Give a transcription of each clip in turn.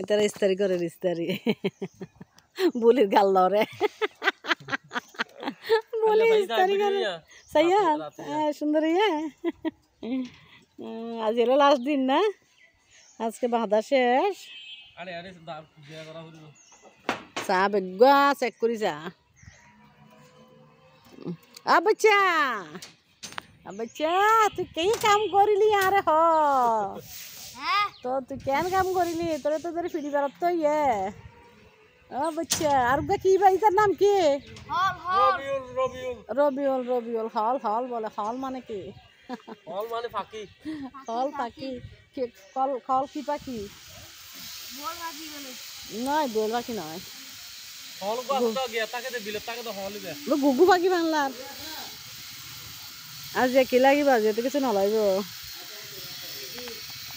এটার ইস্তারি করে ইস্তারি বুলির গাল লরে বলি ইস্তারি করে সাইয়া সুন্দর ইয়া আজ এলো লাস্ট দিন না আজকে বাঁধা শেষ চা বেগুয়া চেক করি চা আচ্ছা আচ্ছা তুই কি কাম করিলি আরে হ তো তুই কেন কাম করিলি তোরে তো তোর ফিরি বেড়াত তো ইয়ে ও বাচ্চা আর কি ভাই তার নাম কি রবিউল রবিউল হল হল বলে হল মানে কি হল মানে ফাঁকি হল পাখি কল কল কি পাখি নয় দোল পাখি নয় হল গাছটা গিয়া তাকে দে বিলে তাকে তো হলই দে গুগু পাখি বাংলার আর যে কি লাগিব যে তো কিছু নলাইব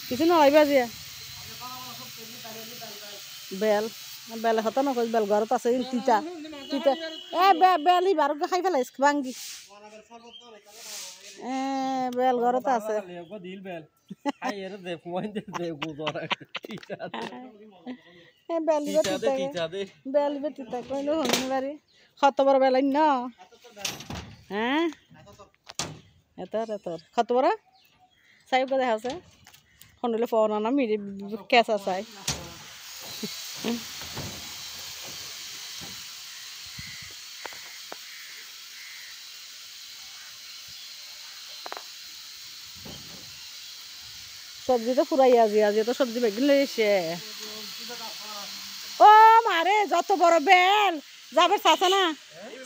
কিছু নলাইব যে বেল বেল হতো না বেল ঘরত আছে তিতা তিতা এ বেল ইবার খাই ফেলাইস ভাঙ্গি বেল ঘরত আছে দিল বেল আই এর দে ফোন দে দে গুদরা তিতা বেল দে বেল বে তিতা কইলো হনি বাড়ি কত বড় বেল ন হ্যাঁ এত কত বড় সাইব কে দেখা আছে হন্ডলে ফোন আনা মিরি কেসা চাই সবজি তো ফুরাই আজি তো সবজি বেগিন লইছে ও মারে যত বড় বেল যাবে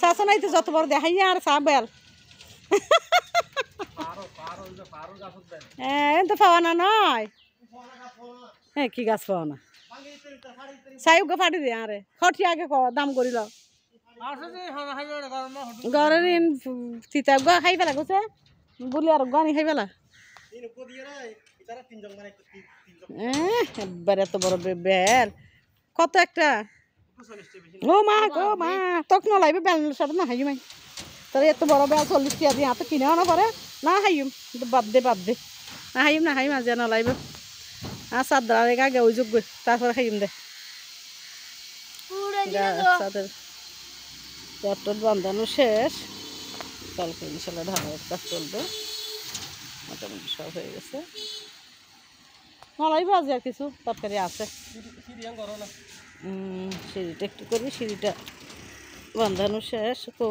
চাচা নাই তো যত বড় দেখাই আর চা বেল তো পাওয়া না নয় হ্যাঁ কি গাছ পাওয়া না চাইও ফাটি দিয়ে আরে খটি আগে দাম করিল ঘরের চিতা গা খাই পেলা গছে বলি আর গানি খাই পেলা একবার এত বড় বেল কত একটা ও মা তক নলাইবে বেল সব না হাই মাই তোর এত বড় বেল 40 টাকা দিয়ে তো কিনে আনা পারে না হাইম বাদ দে না হাইম আজ নলাইবে আর চাদর আগে ওই যোগ তারপরে খাইম দে চাদর বান্ধানো শেষ কালকে ইনশাল্লাহ ধানের কাজ চলবে মোটামুটি সব হয়ে গেছে নলাইবে আজ আর কিছু তরকারি আছে সিঁড়িটা একটু করি সিঁড়িটা বান্ধানো শেষ তো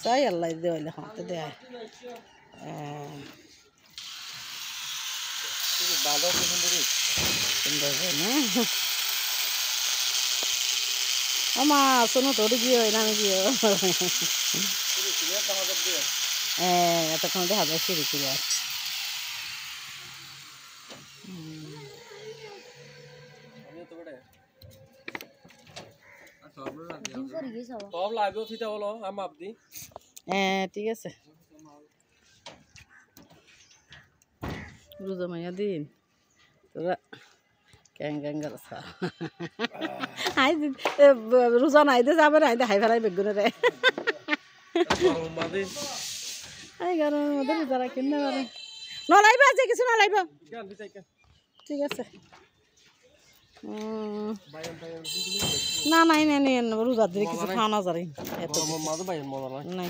চাই আল্লাহ দেওয়ালে হাতে দেয় মা শোনো তোর গিয়ে হয় না আমি গিয়ে এতক্ষণ দেখা যায় সিঁড়ি ফিরে আসছে ঠিক আছে রোজা মাইয়া দিন তোরা ক্যাং গাছা রোজা নাই দে যাবে নাই দেখাই ফেলাই বেগুনে রে গরমের মধ্যে রোজা কিনতে পারে নলাইব আছে কিছু নলাইব ঠিক আছে না নাই রোজার দিলে কিছু খাওয়া যায় নাই